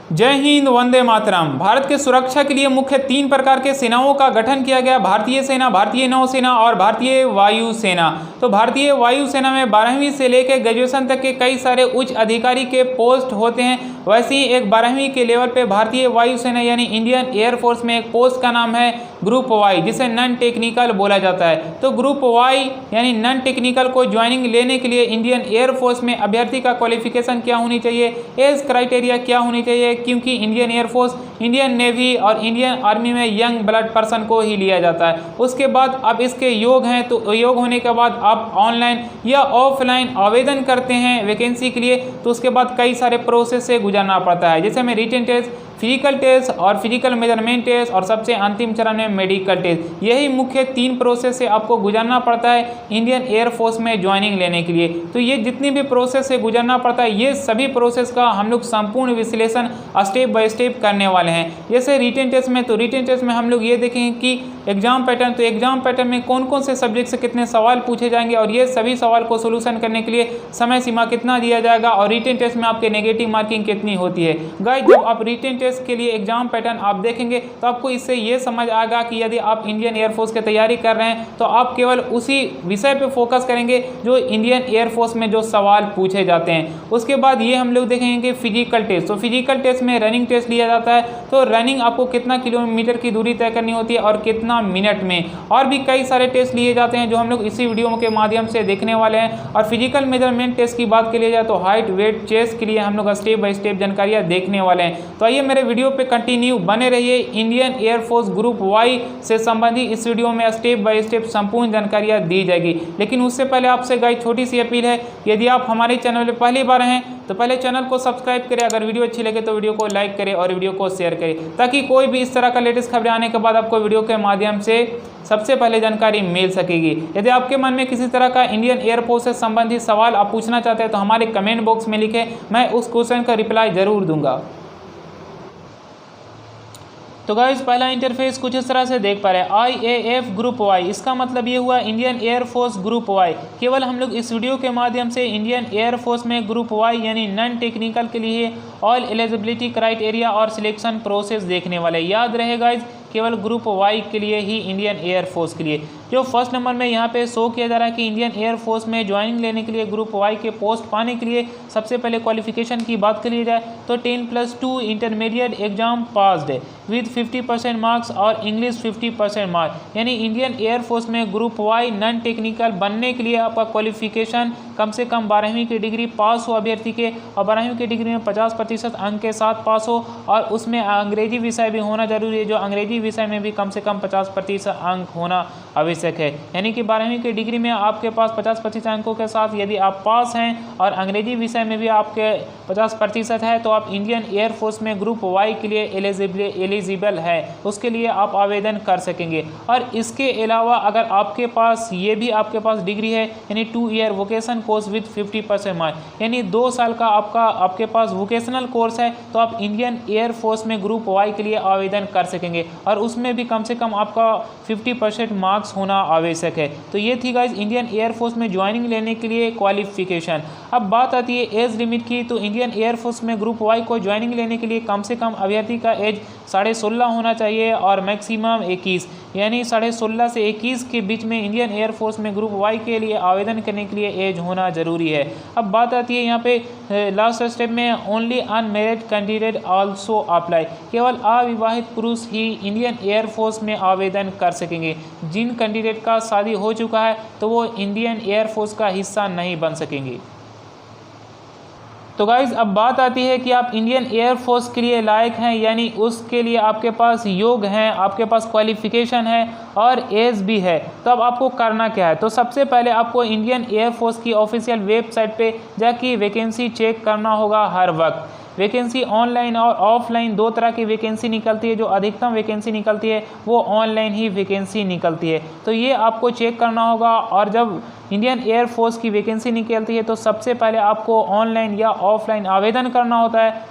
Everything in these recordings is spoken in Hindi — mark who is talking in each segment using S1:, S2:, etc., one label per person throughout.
S1: जय हिंद, वंदे मातरम। भारत के सुरक्षा के लिए मुख्य 3 प्रकार के सेनाओं का गठन किया गया। भारतीय सेना, भारतीय नौसेना और भारतीय वायुसेना। तो भारतीय वायुसेना में 12वीं से लेकर ग्रेजुएशन तक के कई सारे उच्च अधिकारी के पोस्ट होते हैं। वैसे ही एक 12वीं के लेवल पे भारतीय वायुसेना यानी इंडियन एयरफोर्स में एक पोस्ट का नाम है ग्रुप वाई, जिसे नॉन टेक्निकल बोला जाता है। तो ग्रुप वाई यानी नॉन टेक्निकल को ज्वाइनिंग लेने के लिए इंडियन एयरफोर्स में अभ्यर्थी का क्वालिफिकेशन क्या होनी चाहिए, एज क्राइटेरिया क्या होनी चाहिए, क्योंकि इंडियन एयरफोर्स, इंडियन नेवी और इंडियन आर्मी में यंग ब्लड पर्सन को ही लिया जाता है। उसके बाद अब इसके योग हैं, तो योग होने के बाद आप ऑनलाइन या ऑफलाइन आवेदन करते हैं वैकेंसी के लिए, तो उसके बाद कई सारे प्रोसेस से गुजरना पड़ता है, जैसे में रिटन टेस्ट, फिजिकल टेस्ट और फिजिकल मेजरमेंट टेस्ट और सबसे अंतिम चरण में मेडिकल टेस्ट। यही मुख्य 3 प्रोसेस से आपको गुजरना पड़ता है इंडियन एयरफोर्स में ज्वाइनिंग लेने के लिए। तो ये जितनी भी प्रोसेस से गुजरना पड़ता है, ये सभी प्रोसेस का हम लोग संपूर्ण विश्लेषण स्टेप बाय स्टेप करने वाले हैं। जैसे रिटन टेस्ट में, तो रिटन टेस्ट में हम लोग ये देखेंगे कि एग्जाम पैटर्न, तो एग्जाम पैटर्न में कौन कौन से सब्जेक्ट से कितने सवाल पूछे जाएंगे और ये सभी सवाल को सोल्यूशन करने के लिए समय सीमा कितना दिया जाएगा और रिटन टेस्ट में आपके नेगेटिव मार्किंग कितनी होती है। गाइस, जब आप रिटन टेस्ट के लिए एग्जाम पैटर्न आप देखेंगे तो आपको इससे ये समझ आएगा कि यदि आप इंडियन एयरफोर्स की तैयारी कर रहे हैं तो आप केवल उसी विषय पे फोकस करेंगे जो इंडियन एयरफोर्स में जो सवाल पूछे जाते हैं। उसके बाद ये हम लोग देखेंगे कि फिजिकल टेस्ट, तो फिजिकल टेस्ट में रनिंग टेस्ट लिया जाता है। तो रनिंग आपको कितना किलोमीटर की दूरी तय करनी होती है और कितना मिनट में, और भी कई सारे टेस्ट लिए जाते हैं जो हम लोग इसी वीडियो के माध्यम से देखने वाले हैं। और फिजिकल मेजरमेंट टेस्ट की बात के लिए जाए तो हाइट, वेट, चेस्ट के लिए हम लोग स्टेप बाय स्टेप जानकारियां देखने वाले हैं। तो आइए मेरे वीडियो पे कंटिन्यू बने रहिए। इंडियन एयरफोर्स ग्रुप वाई से संबंधित इस वीडियो में स्टेप बाय स्टेप संपूर्ण जानकारियां दी जाएगी। लेकिन उससे पहले आपसे गाइस छोटी सी अपील है, यदि आप हमारे चैनल पर पहली बार हैं तो पहले चैनल को सब्सक्राइब करें, अगर वीडियो अच्छी लगे तो वीडियो को लाइक करें और वीडियो को शेयर करें, ताकि कोई भी इस तरह का लेटेस्ट खबरें आने के बाद आपको वीडियो के माध्यम से सबसे पहले जानकारी मिल सकेगी। यदि आपके मन में किसी तरह का इंडियन एयरफोर्स से संबंधित सवाल आप पूछना चाहते हैं तो हमारे कमेंट बॉक्स में लिखें, मैं उस क्वेश्चन का रिप्लाई जरूर दूंगा। तो गाइस, पहला इंटरफेस कुछ इस तरह से देख पा रहे हैं, IAF ग्रुप वाई, इसका मतलब ये हुआ इंडियन एयरफोर्स ग्रुप वाई। केवल हम लोग इस वीडियो के माध्यम से इंडियन एयरफोर्स में ग्रुप वाई यानी नॉन टेक्निकल के लिए ऑल एलिजिबिलिटी क्राइटेरिया और सिलेक्शन प्रोसेस देखने वाले। याद रहे गाइस, केवल ग्रुप वाई के लिए ही, इंडियन एयरफोर्स के लिए। जो फर्स्ट नंबर में यहाँ पे शो किया जा रहा है कि इंडियन एयरफोर्स में ज्वाइनिंग लेने के लिए ग्रुप वाई के पोस्ट पाने के लिए सबसे पहले क्वालिफिकेशन की बात करी जाए तो 10+2 intermediate exam passed with 50% marks और इंग्लिश 50% मार्क्स। यानी इंडियन एयरफोर्स में ग्रुप वाई नॉन टेक्निकल बनने के लिए आपका क्वालिफिकेशन कम से कम 12वीं की डिग्री पास हो अभ्यर्थी के, और 12वीं की डिग्री में 50% अंक के साथ पास हो, और उसमें अंग्रेजी विषय भी होना जरूरी है, जो अंग्रेजी विषय में भी कम से कम 50% अंक होना आवश्यक है। यानी कि 12वीं की डिग्री में आपके पास 50% अंकों के साथ यदि आप पास हैं और अंग्रेजी विषय में भी आपके 50% है तो आप इंडियन एयरफोर्स में ग्रुप वाई के लिए एलिजिबल है, उसके लिए आप आवेदन कर सकेंगे। और इसके अलावा अगर आपके पास ये भी आपके पास डिग्री है यानी 2 year vocation course with 50% marks, यानी 2 साल का आपके पास वोकेशनल कोर्स है, तो आप इंडियन एयरफोर्स में ग्रुप वाई के लिए आवेदन कर सकेंगे और उसमें भी कम से कम आपका 50% मार्क्स होना आवश्यक है। तो ये थी गाइस इंडियन एयरफोर्स में ज्वाइनिंग लेने के लिए क्वालिफिकेशन। अब बात आती है एज लिमिट की, तो इंडियन एयरफोर्स में ग्रुप वाई को ज्वाइनिंग लेने के लिए कम से कम अभ्यर्थी का एज 16.5 होना चाहिए और मैक्सिमम 21, यानी 16.5 से 21 के बीच में इंडियन एयरफोर्स में ग्रुप वाई के लिए आवेदन करने के लिए एज होना जरूरी है। अब बात आती है यहाँ पे लास्ट स्टेप में, only unmarried candidate also apply, केवल अविवाहित पुरुष ही इंडियन एयरफोर्स में आवेदन कर सकेंगे। जिन कैंडिडेट का शादी हो चुका है तो वो इंडियन एयरफोर्स का हिस्सा नहीं बन सकेंगे। तो गाइज, अब बात आती है कि आप इंडियन एयरफोर्स के लिए लायक हैं, यानी उसके लिए आपके पास योग हैं, आपके पास क्वालिफिकेशन है और एज भी है। तो अब आपको करना क्या है, तो सबसे पहले आपको इंडियन एयरफोर्स की ऑफिशियल वेबसाइट पे जाके वैकेंसी चेक करना होगा हर वक्त। वैकेंसी ऑनलाइन और ऑफलाइन 2 तरह की वैकेंसी निकलती है। जो अधिकतम वैकेंसी निकलती है वो ऑनलाइन ही वैकेंसी निकलती है, तो ये आपको चेक करना होगा। और जब इंडियन एयरफोर्स की वैकेंसी निकलती है तो सबसे पहले आपको ऑनलाइन या ऑफलाइन आवेदन करना होता है।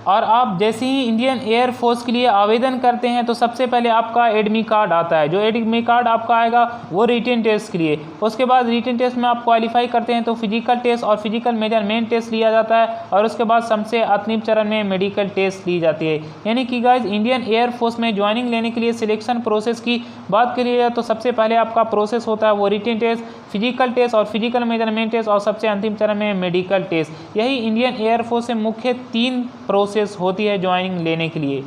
S1: और आप जैसे ही इंडियन एयरफोर्स के लिए आवेदन करते हैं तो सबसे पहले आपका एडमिट कार्ड आता है। जो एडमिट कार्ड आपका आएगा वो रिटन टेस्ट के लिए। उसके बाद रिटन टेस्ट में आप क्वालिफाई करते हैं तो फिजिकल टेस्ट और फिजिकल मेजरमेंट टेस्ट लिया जाता है और उसके बाद सबसे अंतिम चरण में मेडिकल टेस्ट ली जाती है। यानी कि गाइज इंडियन एयरफोर्स में ज्वाइनिंग लेने के लिए सिलेक्शन प्रोसेस की बात करिए जाए तो सबसे पहले आपका प्रोसेस होता है वो रिटन टेस्ट, फिजिकल टेस्ट और फिजिकल मेजरमेंट टेस्ट और सबसे अंतिम चरण में मेडिकल टेस्ट। यही इंडियन एयरफोर्स से मुख्य 3 प्रोसेस होती है ज्वाइनिंग लेने के लिए।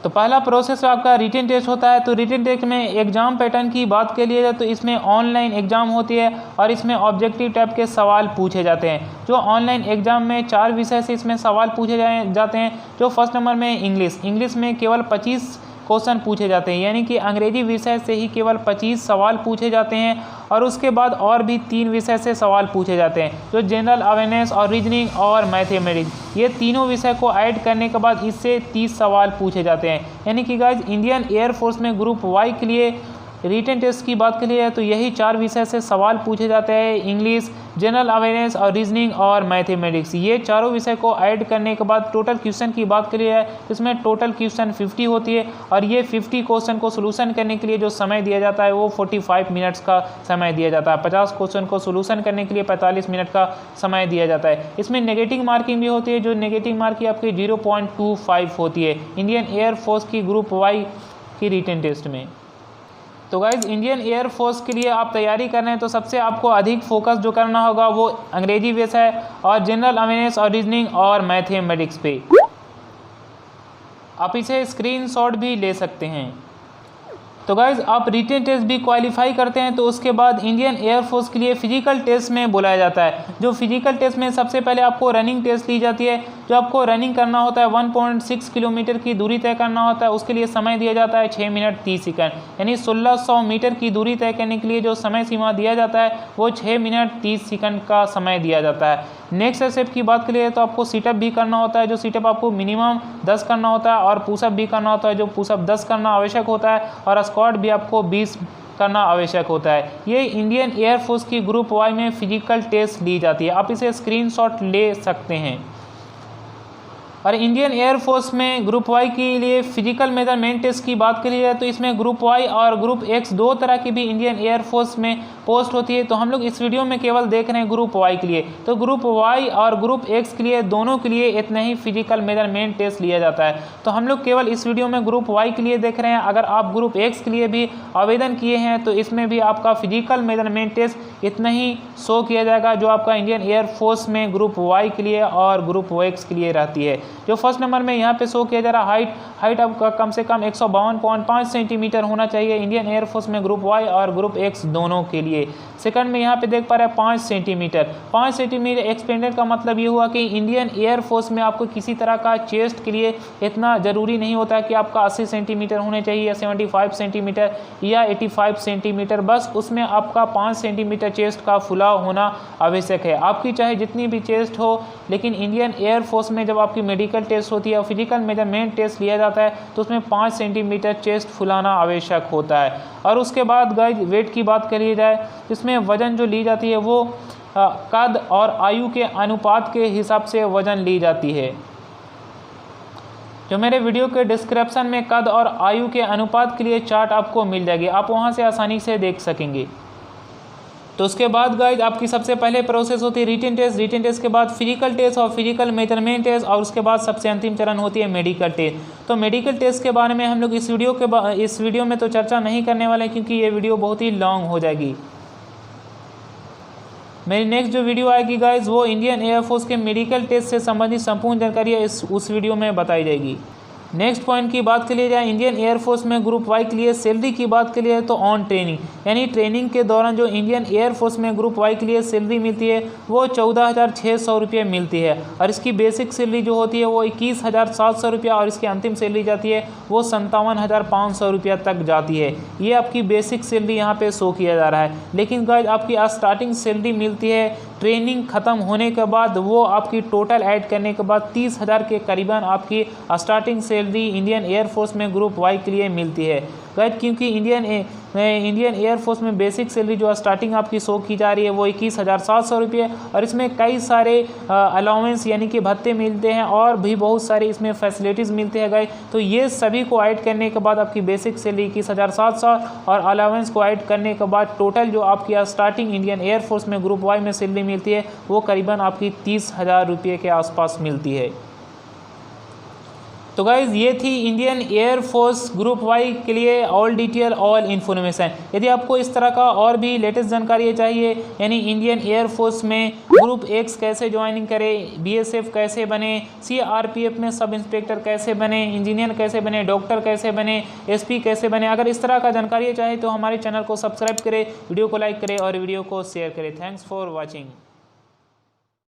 S1: तो पहला प्रोसेस आपका रिटन टेस्ट होता है। तो रिटन टेस्ट में एग्जाम पैटर्न की बात कर लिया जाए तो इसमें ऑनलाइन एग्जाम होती है और इसमें ऑब्जेक्टिव टाइप के सवाल पूछे जाते हैं। जो ऑनलाइन एग्जाम में 4 विषय से इसमें सवाल पूछे जाते हैं। जो फर्स्ट नंबर में इंग्लिश में केवल 25 क्वेश्चन पूछे जाते हैं, यानी कि अंग्रेजी विषय से ही केवल 25 सवाल पूछे जाते हैं और उसके बाद और भी 3 विषय से सवाल पूछे जाते हैं, जो जनरल अवेयरनेस और रीजनिंग और मैथमेटिक्स। ये तीनों विषय को ऐड करने के बाद इससे 30 सवाल पूछे जाते हैं। यानी कि गाइज इंडियन एयरफोर्स में ग्रुप वाई के लिए रिटन टेस्ट की बात करिए है तो यही 4 विषय से सवाल पूछे जाते हैं, इंग्लिश, जनरल अवेयरनेस और रीजनिंग और मैथमेटिक्स। ये चारों विषय को ऐड करने के बाद टोटल क्वेश्चन की बात करिए है इसमें टोटल क्वेश्चन 50 होती है और ये 50 क्वेश्चन को सोल्यूशन करने के लिए जो समय दिया जाता है वो 45 मिनट्स का समय दिया जाता है। 50 क्वेश्चन को सोल्यूशन करने के लिए 45 मिनट का समय दिया जाता है। इसमें नेगेटिव मार्किंग भी होती है, जो नेगेटिव मार्किंग आपकी 0.25 होती है इंडियन एयरफोर्स की ग्रुप वाई की रिटन टेस्ट में। तो गाइज इंडियन एयरफोर्स के लिए आप तैयारी कर रहे हैं तो सबसे आपको अधिक फोकस जो करना होगा वो अंग्रेजी विषय और जनरल अवेयरनेस और रीजनिंग और मैथमेटिक्स पे। आप इसे स्क्रीनशॉट भी ले सकते हैं। तो गाइज आप रिटन टेस्ट भी क्वालिफाई करते हैं तो उसके बाद इंडियन एयरफोर्स के लिए फिजिकल टेस्ट में बुलाया जाता है। जो फिजिकल टेस्ट में सबसे पहले आपको रनिंग टेस्ट ली जाती है। जो आपको रनिंग करना होता है 1.6 किलोमीटर की दूरी तय करना होता है, उसके लिए समय दिया जाता है 6 मिनट 30 सेकंड। यानी 1600 मीटर की दूरी तय करने के लिए जो समय सीमा दिया जाता है वो 6 मिनट 30 सेकंड का समय दिया जाता है। नेक्स्ट स्टेप की बात करिए तो आपको सीटअप भी करना होता है। जो सीटअप आपको मिनिमम 10 करना होता है और पुशअप भी करना होता है। जो पुशअप 10 करना आवश्यक होता है और स्क्वाट भी आपको 20 करना आवश्यक होता है। ये इंडियन एयरफोर्स की ग्रुप वाई में फिजिकल टेस्ट ली जाती है। आप इसे स्क्रीनशॉट ले सकते हैं। और इंडियन एयरफोर्स में ग्रुप वाई के लिए फिजिकल मेजरमेंट टेस्ट की बात करी जाए तो इसमें ग्रुप वाई और ग्रुप एक्स 2 तरह की भी इंडियन एयरफोर्स में पोस्ट होती है। तो हम लोग इस वीडियो में केवल देख रहे हैं ग्रुप वाई के लिए। तो ग्रुप वाई और ग्रुप एक्स के लिए दोनों के लिए इतना ही फिजिकल मेजरमेंट टेस्ट लिया जाता है। तो हम लोग केवल इस वीडियो में ग्रुप वाई के लिए देख रहे हैं। अगर आप ग्रुप एक्स के लिए भी आवेदन किए हैं तो इसमें भी आपका फिजिकल मेजरमेंट टेस्ट इतना ही शो किया जाएगा जो आपका इंडियन एयरफोर्स में ग्रुप वाई के लिए और ग्रुप एक्स के लिए रहती है। जो फर्स्ट नंबर में यहाँ पे शो किया जा रहा हाइट आपका कम से कम 152.5 सेंटीमीटर होना चाहिए इंडियन एयरफोर्स में ग्रुप वाई और ग्रुप एक्स दोनों के लिए। सेकंड में यहाँ पे देख पा रहे हैं 5 सेंटीमीटर। 5 सेंटीमीटर एक्सपेंडेड का मतलब ये हुआ कि इंडियन एयरफोर्स में आपको किसी तरह का चेस्ट के लिए इतना ज़रूरी नहीं होता कि आपका 80 सेंटीमीटर होने चाहिए या 75 सेंटीमीटर या 85 सेंटीमीटर। बस उसमें आपका 5 सेंटीमीटर चेस्ट का फुलाव होना आवश्यक है। आपकी चाहे जितनी भी चेस्ट हो, लेकिन इंडियन एयरफोर्स में जब आपकी मेडिकल टेस्ट होती है और फिजिकल मेजरमेंट टेस्ट लिया जाता है तो उसमें 5 सेंटीमीटर चेस्ट फुलाना आवश्यक होता है। और उसके बाद गाइस वेट की बात करी जाए, इसमें वज़न जो ली जाती है वो कद और आयु के अनुपात के हिसाब से वज़न ली जाती है। जो मेरे वीडियो के डिस्क्रिप्शन में कद और आयु के अनुपात के लिए चार्ट आपको मिल जाएगी, आप वहां से आसानी से देख सकेंगे। तो उसके बाद गाइज आपकी सबसे पहले प्रोसेस होती है रिटन टेस्ट। रिटन टेस्ट के बाद फिजिकल टेस्ट और फिजिकल मेजरमेंट टेस्ट और उसके बाद सबसे अंतिम चरण होती है मेडिकल टेस्ट। तो मेडिकल टेस्ट के बारे में हम लोग इस वीडियो में तो चर्चा नहीं करने वाले क्योंकि ये वीडियो बहुत ही लॉन्ग हो जाएगी। मेरी नेक्स्ट जो वीडियो आएगी गाइज वो इंडियन एयरफोर्स के मेडिकल टेस्ट से संबंधित संपूर्ण जानकारी उस वीडियो में बताई जाएगी। नेक्स्ट पॉइंट की बात करिए जाए इंडियन एयरफोर्स में ग्रुप वाई के लिए सैलरी की बात करिए तो ऑन ट्रेनिंग यानी ट्रेनिंग के दौरान जो इंडियन एयरफोर्स में ग्रुप वाई के लिए सैलरी मिलती है वो 14,600 रुपये मिलती है। और इसकी बेसिक सैलरी जो होती है वो 21,700 रुपया और इसकी अंतिम सैलरी जाती है वो 57,500 रुपया तक जाती है। ये आपकी बेसिक सैलरी यहाँ पे शो किया जा रहा है। लेकिन गाइज आपकी स्टार्टिंग सैलरी मिलती है ट्रेनिंग ख़त्म होने के बाद, वो आपकी टोटल ऐड करने के बाद 30,000 के करीबन आपकी स्टार्टिंग सैलरी इंडियन एयरफोर्स में ग्रुप वाई के लिए मिलती है। गाइस क्योंकि इंडियन एयरफोर्स में बेसिक सैलरी जो स्टार्टिंग आपकी शो की जा रही है वो 21,700 रुपये, और इसमें कई सारे अलाउंस यानी कि भत्ते मिलते हैं और भी बहुत सारे इसमें फैसिलिटीज़ मिलते हैं गाइस। तो ये सभी को ऐड करने के बाद आपकी बेसिक सैलरी 21,700 और अलाउंस को ऐड करने के बाद टोटल जो आपकी स्टार्टिंग इंडियन एयरफोर्स में ग्रुप वाई में सैलरी मिलती है वो करीबन आपकी 30,000 रुपये के आसपास मिलती है। तो गाइज़ ये थी इंडियन एयरफोर्स ग्रुप वाई के लिए ऑल डिटेल ऑल इन्फॉर्मेशन। यदि आपको इस तरह का और भी लेटेस्ट जानकारी चाहिए, यानी इंडियन एयरफोर्स में ग्रुप एक्स कैसे ज्वाइनिंग करें, बीएसएफ कैसे बने, सीआरपीएफ में सब इंस्पेक्टर कैसे बने, इंजीनियर कैसे बने, डॉक्टर कैसे बने, एसपी कैसे बने, अगर इस तरह का जानकारी चाहिए तो हमारे चैनल को सब्सक्राइब करें, वीडियो को लाइक करें और वीडियो को शेयर करें। Thanks for watching.